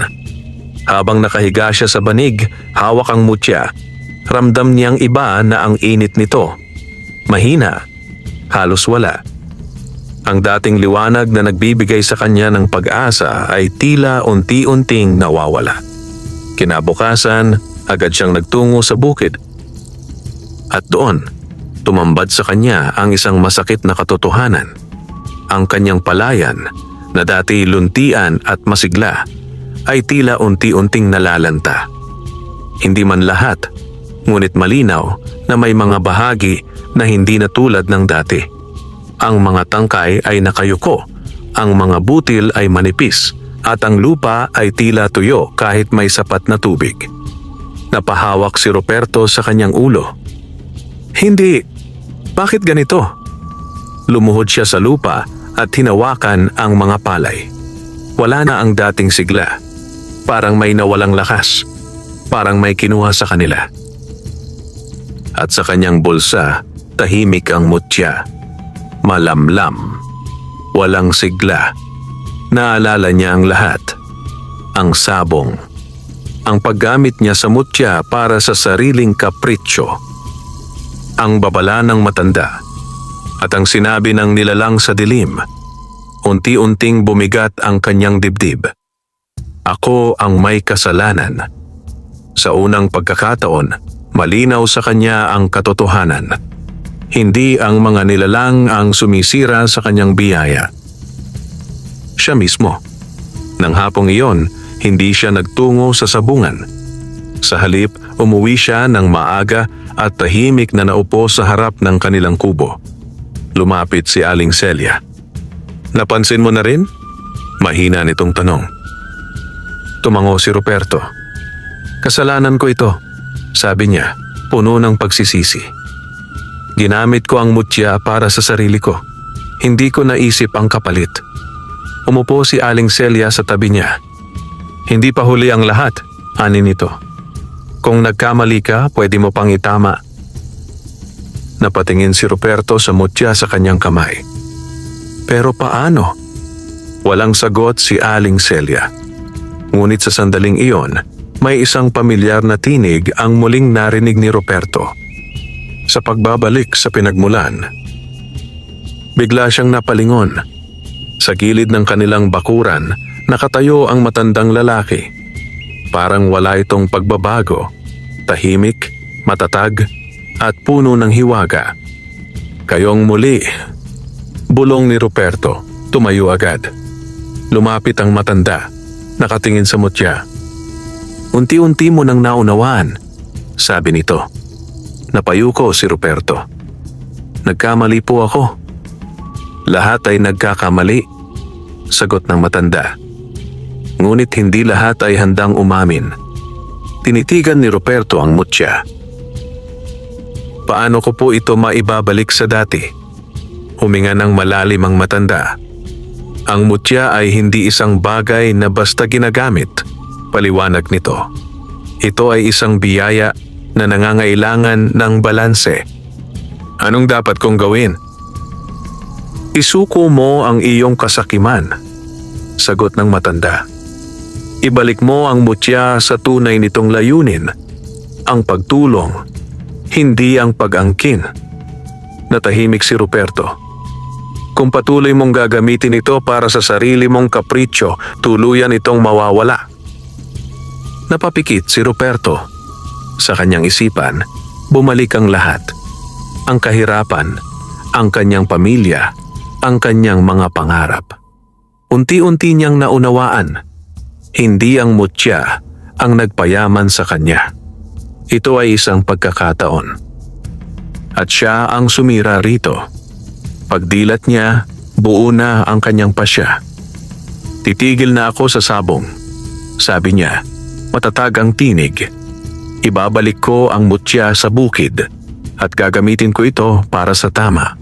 Speaker 1: Habang nakahiga siya sa banig, hawak ang mutya, ramdam niyang iba na ang init nito. Mahina, halos wala. Ang dating liwanag na nagbibigay sa kanya ng pag-asa ay tila unti-unting nawawala. Kinabukasan, agad siyang nagtungo sa bukid. At doon, tumambad sa kanya ang isang masakit na katotohanan. Ang kanyang palayan, na dati luntian at masigla, ay tila unti-unting nalalanta. Hindi man lahat, ngunit malinaw na may mga bahagi na hindi na tulad ng dati. Ang mga tangkay ay nakayuko, ang mga butil ay manipis, at ang lupa ay tila tuyo kahit may sapat na tubig. Napahawak si Ruperto sa kanyang ulo. Hindi. Bakit ganito? Lumuhod siya sa lupa at hinawakan ang mga palay. Wala na ang dating sigla. Parang may nawalang lakas. Parang may kinuha sa kanila. At sa kanyang bulsa, tahimik ang mutya. Malamlam. Walang sigla. Naalala niya ang lahat. Ang sabong. Ang paggamit niya sa mutya para sa sariling kapritsyo. Ang babala ng matanda. At ang sinabi ng nilalang sa dilim. Unti-unting bumigat ang kanyang dibdib. Ako ang may kasalanan. Sa unang pagkakataon, malinaw sa kanya ang katotohanan. Hindi ang mga nilalang ang sumisira sa kanyang biyaya. Siya mismo. Nang hapong iyon, hindi siya nagtungo sa sabungan. Sa halip, umuwi siya ng maaga at tahimik na naupo sa harap ng kanilang kubo. Lumapit si Aling Celia. Napansin mo na rin? Mahina nitong tanong. Tumango si Ruperto. Kasalanan ko ito, sabi niya, puno ng pagsisisi. Ginamit ko ang mutya para sa sarili ko. Hindi ko naisip ang kapalit. Umupo si Aling Celia sa tabi niya. Hindi pa huli ang lahat, ani nito. Kung nagkamali ka, pwede mo pang itama. Napatingin si Ruperto sa mutya sa kanyang kamay. Pero paano? Walang sagot si Aling Celia. Ngunit sa sandaling iyon, may isang pamilyar na tinig ang muling narinig ni Ruperto. Sa pagbabalik sa pinagmulan, bigla siyang napalingon. Sa gilid ng kanilang bakuran, nakatayo ang matandang lalaki. Parang wala itong pagbabago. Tahimik, matatag, at puno ng hiwaga. Kayong muli. Bulong ni Ruperto, tumayo agad. Lumapit ang matanda, nakatingin sa mutya. Unti-unti mo nang naunawaan, sabi nito. Napayuko si Ruperto. Nagkamali po ako. Lahat ay nagkakamali, sagot ng matanda. Ngunit hindi lahat ay handang umamin. Tinitigan ni Ruperto ang mutya. Paano ko po ito maibabalik sa dati? Huminga ng malalim ang matanda. Ang mutya ay hindi isang bagay na basta ginagamit, paliwanag nito. Ito ay isang biyaya na nangangailangan ng balanse. Anong dapat kong gawin? Isuko mo ang iyong kasakiman, sagot ng matanda. Ibalik mo ang mutya sa tunay nitong layunin, ang pagtulong, hindi ang pag-angkin. Natahimik si Ruperto. Kung patuloy mong gagamitin ito para sa sarili mong kapritsyo, tuluyan itong mawawala. Napapikit si Ruperto. Sa kanyang isipan, bumalik ang lahat. Ang kahirapan, ang kanyang pamilya, ang kanyang mga pangarap. Unti-unti niyang naunawaan, hindi ang mutya ang nagpayaman sa kanya. Ito ay isang pagkakataon. At siya ang sumira rito. Pagdilat niya, buo na ang kanyang pasya. Titigil na ako sa sabong, sabi niya, matatag ang tinig. Ibabalik ko ang mutya sa bukid at gagamitin ko ito para sa tama.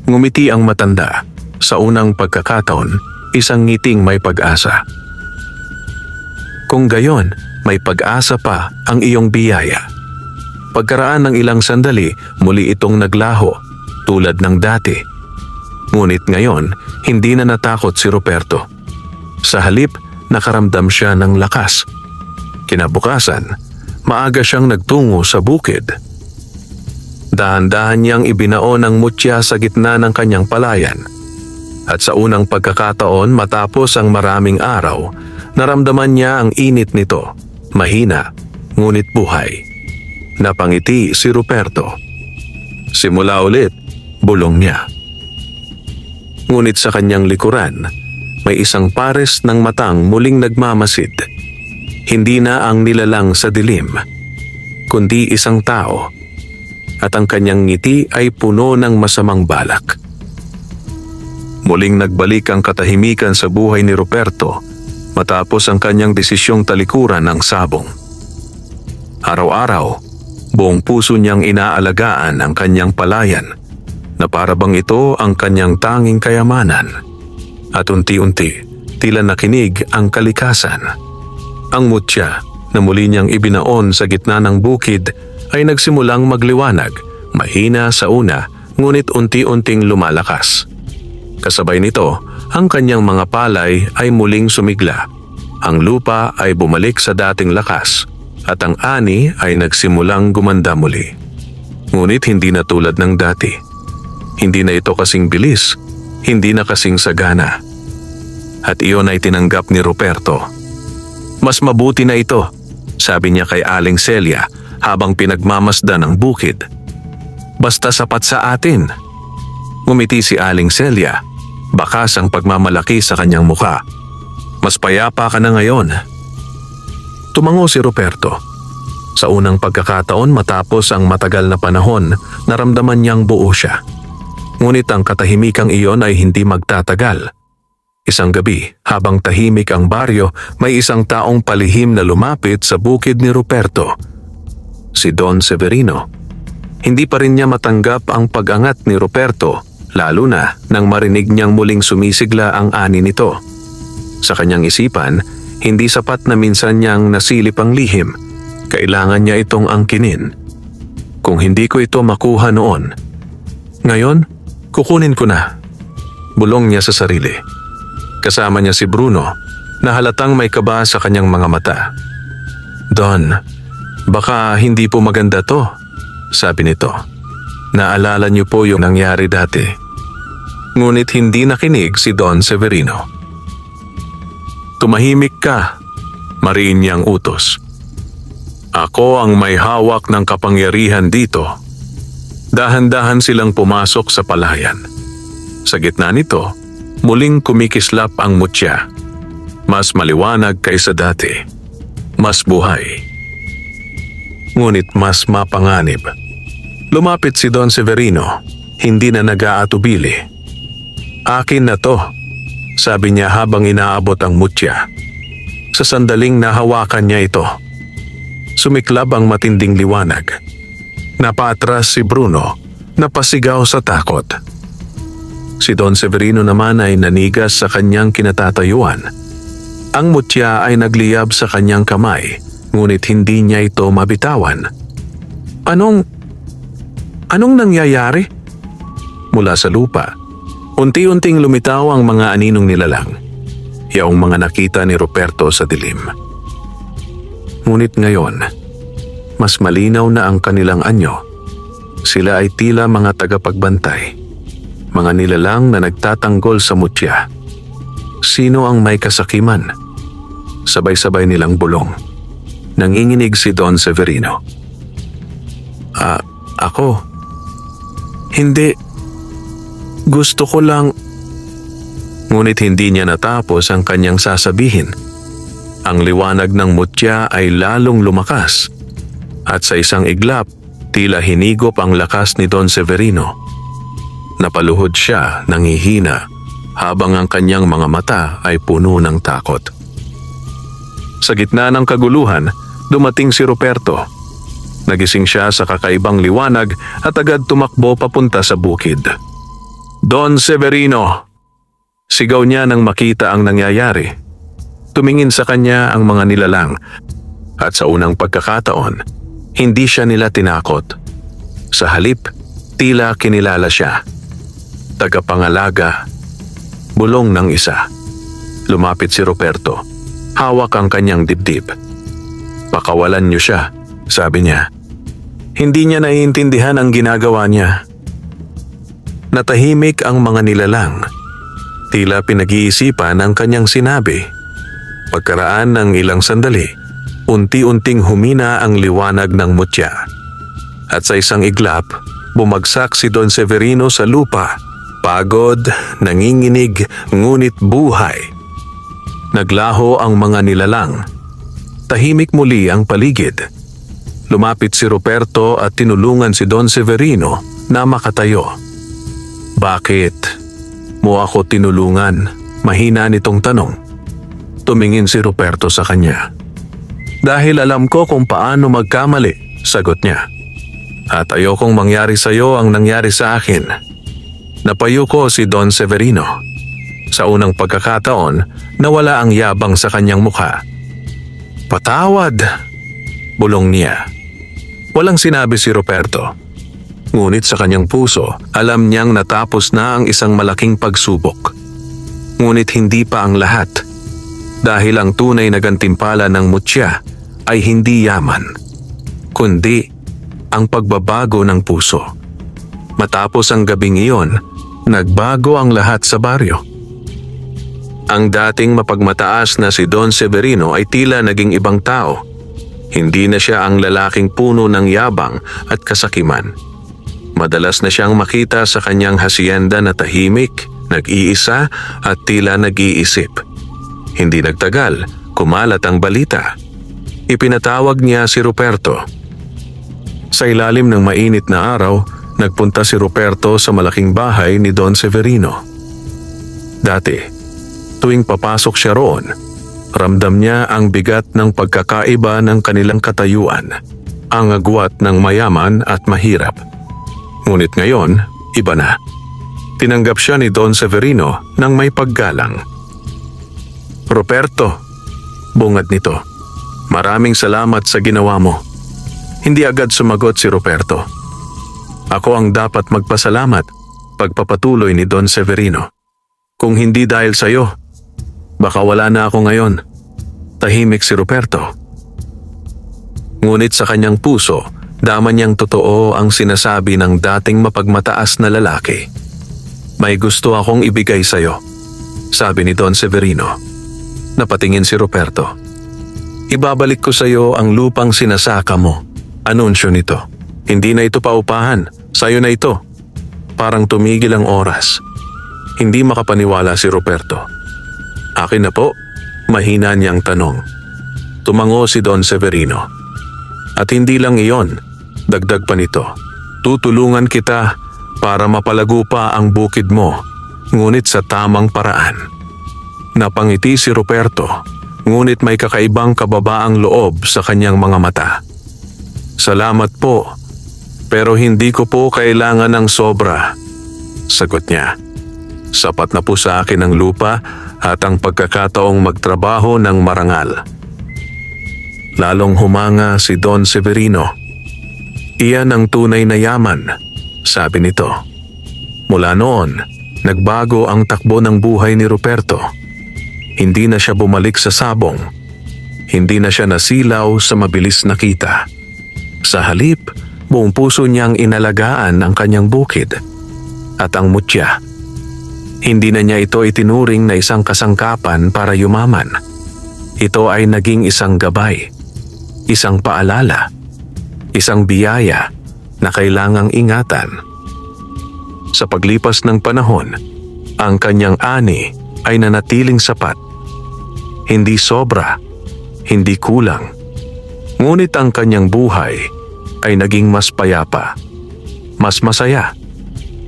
Speaker 1: Ngumiti ang matanda. Sa unang pagkakataon, isang ngiting may pag-asa. Kung gayon, may pag-asa pa ang iyong biyaya. Pagkaraan ng ilang sandali, muli itong naglaho, tulad ng dati. Ngunit ngayon, hindi na natakot si Ruperto. Sa halip, nakaramdam siya ng lakas. Kinabukasan, maaga siyang nagtungo sa bukid. Dahan-dahan niyang ibinaon ang mutya sa gitna ng kanyang palayan. At sa unang pagkakataon matapos ang maraming araw, naramdaman niya ang init nito, mahina, ngunit buhay. Napangiti si Ruperto. Simula ulit, bulong niya. Ngunit sa kanyang likuran, may isang pares ng matang muling nagmamasid. Hindi na ang nilalang sa dilim, kundi isang tao. At ang kanyang ngiti ay puno ng masamang balak. Muling nagbalik ang katahimikan sa buhay ni Ruperto matapos ang kanyang desisyong talikuran ng sabong. Araw-araw, buong puso niyang inaalagaan ang kanyang palayan. na para bang ito ang kanyang tanging kayamanan. At unti-unti, tila nakinig ang kalikasan. Ang mutya na muli niyang ibinaon sa gitna ng bukid ay nagsimulang magliwanag, mahina sa una ngunit unti-unting lumalakas. Kasabay nito, ang kanyang mga palay ay muling sumigla. Ang lupa ay bumalik sa dating lakas at ang ani ay nagsimulang gumanda muli. Ngunit hindi na tulad ng dati. Hindi na ito kasing bilis, hindi na kasing sagana. At iyon ay tinanggap ni Ruperto. Mas mabuti na ito, sabi niya kay Aling Celia habang pinagmamasdan ang bukid. Basta sapat sa atin. Ngumiti si Aling Celia, bakas ang pagmamalaki sa kanyang muka. Mas payapa ka na ngayon. Tumango si Ruperto. Sa unang pagkakataon matapos ang matagal na panahon, naramdaman niyang buo siya. Ngunit ang katahimikang iyon ay hindi magtatagal. Isang gabi, habang tahimik ang baryo, may isang taong palihim na lumapit sa bukid ni Ruperto. Si Don Severino. Hindi pa rin niya matanggap ang pag-angat ni Ruperto, lalo na nang marinig niyang muling sumisigla ang ani nito. Sa kanyang isipan, hindi sapat na minsan niyang nasilip ang lihim. Kailangan niya itong angkinin. Kung hindi ko ito makuha noon, ngayon, kukunin ko na. Bulong niya sa sarili. Kasama niya si Bruno, na halatang may kaba sa kanyang mga mata. Don, baka hindi po maganda to, sabi nito. Naalala niyo po yung nangyari dati. Ngunit hindi nakinig si Don Severino. Tumahimik ka, mariin niyang utos. Ako ang may hawak ng kapangyarihan dito. Dahan-dahan silang pumasok sa palayan. Sa gitna nito, muling kumikislap ang mutya. Mas maliwanag kaysa dati. Mas buhay. Ngunit mas mapanganib. Lumapit si Don Severino, hindi na nag-aatubili. Akin na to, sabi niya habang inaabot ang mutya. Sa sandaling nahawakan niya ito. Sumiklab ang matinding liwanag. Napaatras si Bruno, napasigaw sa takot. Si Don Severino naman ay nanigas sa kanyang kinatatayuan. Ang mutya ay nagliyab sa kanyang kamay, ngunit hindi niya ito mabitawan. Anong nangyayari? Mula sa lupa, unti-unting lumitaw ang mga aninong nilalang. Yaong mga nakita ni Ruperto sa dilim. Ngunit ngayon, mas malinaw na ang kanilang anyo. Sila ay tila mga tagapagbantay. Mga nilalang na nagtatanggol sa mutya. Sino ang may kasakiman? Sabay-sabay nilang bulong. Nanginginig si Don Severino. Ako? Hindi. Gusto ko lang. Ngunit hindi niya natapos ang kanyang sasabihin. Ang liwanag ng mutya ay lalong lumakas. At sa isang iglap, tila hinigop ang lakas ni Don Severino. Napaluhod siya, nangihina, habang ang kanyang mga mata ay puno ng takot. Sa gitna ng kaguluhan, dumating si Ruperto. Nagising siya sa kakaibang liwanag at agad tumakbo papunta sa bukid. Don Severino! Sigaw niya nang makita ang nangyayari. Tumingin sa kanya ang mga nilalang at sa unang pagkakataon, hindi siya nila tinakot. Sa halip, tila kinilala siya. Tagapangalaga, bulong ng isa. Lumapit si Ruperto. Hawak ang kanyang dibdib. Pakawalan niyo siya, sabi niya. Hindi niya naiintindihan ang ginagawa niya. Natahimik ang mga nilalang. Tila pinag-iisipan ang kanyang sinabi. Pagkaraan ng ilang sandali, unti-unting humina ang liwanag ng mutya. At sa isang iglap, bumagsak si Don Severino sa lupa. Pagod, nanginginig, ngunit buhay. Naglaho ang mga nilalang. Tahimik muli ang paligid. Lumapit si Ruperto at tinulungan si Don Severino na makatayo. Bakit mo ako tinulungan? Mahina nitong tanong. Tumingin si Ruperto sa kanya. Dahil alam ko kung paano magkamali, sagot niya. At ayokong mangyari sa iyo ang nangyari sa akin. Napayuko si Don Severino. Sa unang pagkakataon, nawala ang yabang sa kanyang mukha. "Patawad," bulong niya. Walang sinabi si Ruperto. Ngunit sa kanyang puso, alam niyang natapos na ang isang malaking pagsubok. Ngunit hindi pa ang lahat. Dahil ang tunay na gantimpala ng mutya ay hindi yaman, kundi ang pagbabago ng puso. Matapos ang gabing iyon, nagbago ang lahat sa baryo. Ang dating mapagmataas na si Don Severino ay tila naging ibang tao. Hindi na siya ang lalaking puno ng yabang at kasakiman. Madalas na siyang makita sa kanyang hasyenda na tahimik, nag-iisa at tila nag-iisip. Hindi nagtagal, kumalat ang balita. Ipinatawag niya si Ruperto. Sa ilalim ng mainit na araw, nagpunta si Ruperto sa malaking bahay ni Don Severino. Dati, tuwing papasok siya roon, ramdam niya ang bigat ng pagkakaiba ng kanilang katayuan, ang agwat ng mayaman at mahirap. Ngunit ngayon, iba na. Tinanggap siya ni Don Severino ng may paggalang. "Ruperto," bungad nito, "maraming salamat sa ginawa mo." Hindi agad sumagot si Ruperto. "Ako ang dapat magpasalamat," pagpapatuloy ni Don Severino. "Kung hindi dahil sa iyo, baka wala na ako ngayon." Tahimik si Ruperto. Ngunit sa kanyang puso, daman niyang totoo ang sinasabi ng dating mapagmataas na lalaki. "May gusto akong ibigay sa iyo," sabi ni Don Severino. Napatingin si Ruperto. "Ibabalik ko sa iyo ang lupang sinasaka mo." Anunsyo nito. "Hindi na ito paupahan, sayo na ito." Parang tumigil ang oras. Hindi makapaniwala si Ruperto. "Akin na po?" Mahina niyang tanong. Tumango si Don Severino. "At hindi lang iyon," dagdag pa nito. "Tutulungan kita para mapalago pa ang bukid mo, ngunit sa tamang paraan." Napangiti si Ruperto, ngunit may kakaibang kababaang loob sa kanyang mga mata. "Salamat po, pero hindi ko po kailangan ng sobra," sagot niya. "Sapat na po sa akin ang lupa at ang pagkakataong magtrabaho ng marangal." Lalong humanga si Don Severino. "Iyan ang tunay na yaman," sabi nito. Mula noon, nagbago ang takbo ng buhay ni Ruperto. Hindi na siya bumalik sa sabong. Hindi na siya nasilaw sa mabilis na kita. Sa halip, buong puso niyang inalagaan ang kanyang bukid at ang mutya. Hindi na niya ito itinuring na isang kasangkapan para yumaman. Ito ay naging isang gabay, isang paalala, isang biyaya na kailangang ingatan. Sa paglipas ng panahon, ang kanyang ani ay nanatiling sapat. Hindi sobra, hindi kulang. Ngunit ang kanyang buhay ay naging mas payapa, mas masaya,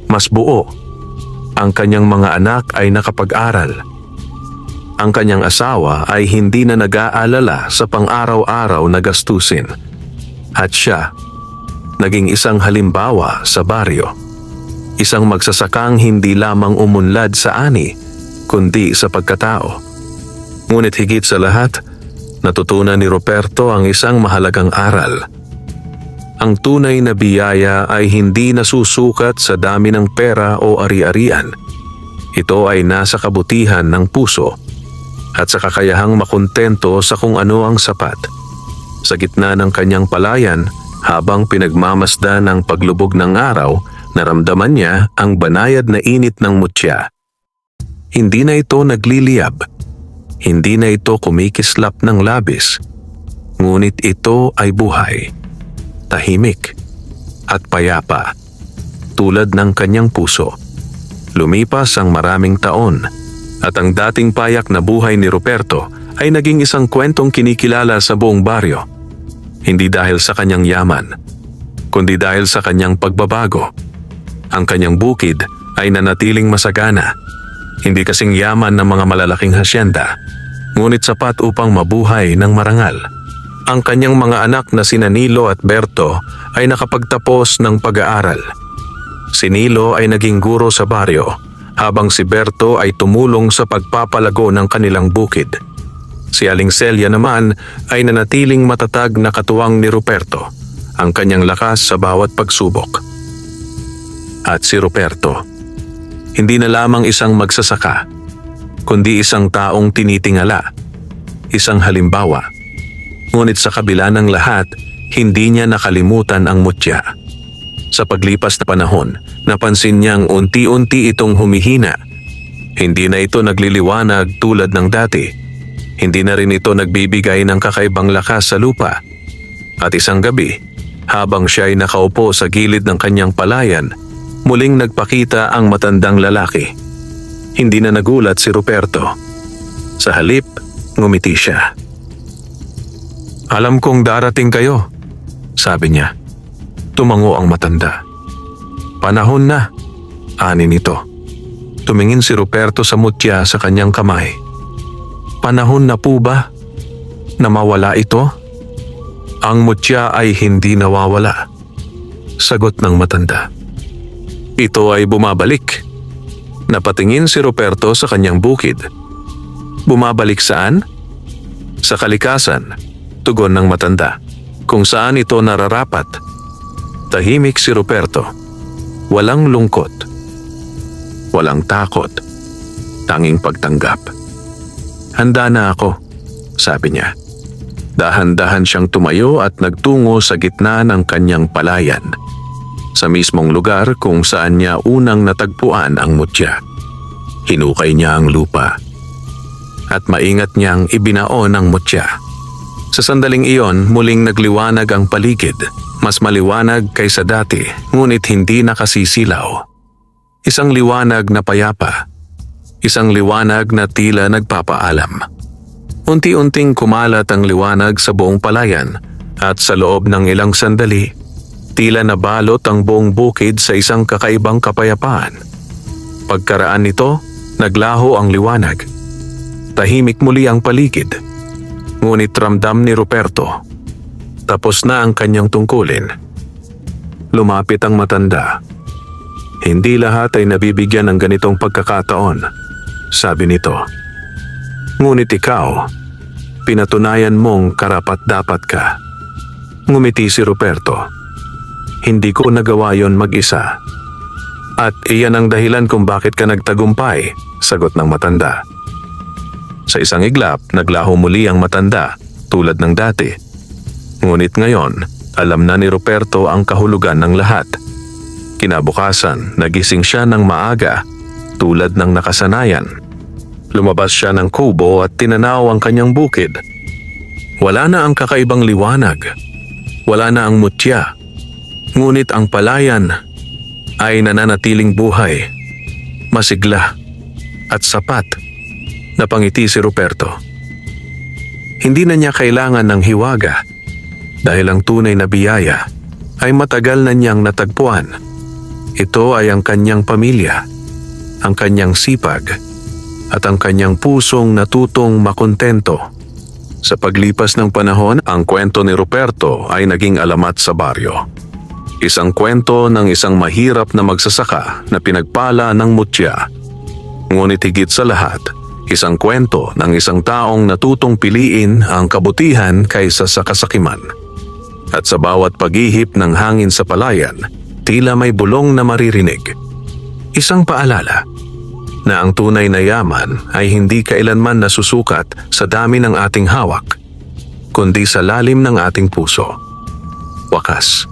Speaker 1: mas buo. Ang kanyang mga anak ay nakapag-aral. Ang kanyang asawa ay hindi na nag-aalala sa pang-araw-araw na gastusin. At siya, naging isang halimbawa sa baryo. Isang magsasakang hindi lamang umunlad sa ani, kundi sa pagkatao. Ngunit higit sa lahat, natutunan ni Ruperto ang isang mahalagang aral. Ang tunay na biyaya ay hindi nasusukat sa dami ng pera o ari-arian. Ito ay nasa kabutihan ng puso at sa kakayahang makontento sa kung ano ang sapat. Sa gitna ng kanyang palayan, habang pinagmamasdan ng paglubog ng araw, naramdaman niya ang banayad na init ng mutya. Hindi na ito nagliliyab. Hindi na ito kumikislap ng labis. Ngunit ito ay buhay, tahimik at payapa, tulad ng kanyang puso. Lumipas ang maraming taon at ang dating payak na buhay ni Ruperto ay naging isang kwentong kinikilala sa buong baryo. Hindi dahil sa kanyang yaman, kundi dahil sa kanyang pagbabago. Ang kanyang bukid ay nanatiling masagana, hindi kasing yaman ng mga malalaking hasyenda, ngunit sapat upang mabuhay ng marangal. Ang kanyang mga anak na sina Nilo at Berto ay nakapagtapos ng pag-aaral. Si Nilo ay naging guro sa baryo, habang si Berto ay tumulong sa pagpapalago ng kanilang bukid. Si Aling Celia naman ay nanatiling matatag na katuwang ni Ruperto, ang kanyang lakas sa bawat pagsubok. At si Ruperto, hindi na lamang isang magsasaka, kundi isang taong tinitingala, isang halimbawa. Ngunit sa kabila ng lahat, hindi niya nakalimutan ang mutya. Sa paglipas na panahon, napansin niyang unti-unti itong humihina. Hindi na ito nagliliwanag tulad ng dati. Hindi na rin ito nagbibigay ng kakaibang lakas sa lupa. At isang gabi, habang siya ay nakaupo sa gilid ng kanyang palayan, muling nagpakita ang matandang lalaki. Hindi na nagulat si Ruperto. Sa halip, ngumiti siya. "Alam kong darating kayo," sabi niya. Tumango ang matanda. "Panahon na," ani nito. Tumingin si Ruperto sa mutya sa kanyang kamay. "Panahon na po ba na mawala ito?" "Ang mutya ay hindi nawawala," sagot ng matanda. "Ito ay bumabalik." Napatingin si Ruperto sa kanyang bukid. "Bumabalik saan?" "Sa kalikasan," tugon ng matanda, "kung saan ito nararapat." Tahimik si Ruperto. Walang lungkot. Walang takot. Tanging pagtanggap. "Handa na ako," sabi niya. Dahan-dahan siyang tumayo at nagtungo sa gitna ng kanyang palayan, sa mismong lugar kung saan niya unang natagpuan ang mutya. Hinukay niya ang lupa at maingat niyang ibinaon ang mutya. Sa sandaling iyon, muling nagliwanag ang paligid. Mas maliwanag kaysa dati, ngunit hindi nakasisilaw. Isang liwanag na payapa. Isang liwanag na tila nagpapaalam. Unti-unting kumalat ang liwanag sa buong palayan at sa loob ng ilang sandali, tila nabalot ang buong bukid sa isang kakaibang kapayapaan. Pagkaraan nito, naglaho ang liwanag. Tahimik muli ang paligid. Ngunit ramdam ni Ruperto, tapos na ang kanyang tungkulin. Lumapit ang matanda. "Hindi lahat ay nabibigyan ng ganitong pagkakataon," sabi nito. "Ngunit ikaw, pinatunayan mong karapat-dapat ka." Ngumiti si Ruperto. "Hindi ko nagawa yon mag-isa. At iyan ang dahilan kung bakit ka nagtagumpay," sagot ng matanda. Sa isang iglap, naglaho muli ang matanda, tulad ng dati. Ngunit ngayon, alam na ni Ruperto ang kahulugan ng lahat. Kinabukasan, nagising siya ng maaga, tulad ng nakasanayan. Lumabas siya ng kubo at tinanaw ang kanyang bukid. Wala na ang kakaibang liwanag. Wala na ang mutya. Ngunit ang palayan ay nananatiling buhay, masigla at sapat. Napangiti si Ruperto. Hindi na niya kailangan ng hiwaga, dahil ang tunay na biyaya ay matagal na niyang natagpuan. Ito ay ang kanyang pamilya, ang kanyang sipag, at ang kanyang pusong natutong makontento. Sa paglipas ng panahon, ang kwento ni Ruperto ay naging alamat sa baryo. Isang kwento ng isang mahirap na magsasaka na pinagpala ng mutya. Ngunit higit sa lahat, isang kwento ng isang taong natutong piliin ang kabutihan kaysa sa kasakiman. At sa bawat paghihip ng hangin sa palayan, tila may bulong na maririnig. Isang paalala na ang tunay na yaman ay hindi kailanman nasusukat sa dami ng ating hawak, kundi sa lalim ng ating puso. Wakas.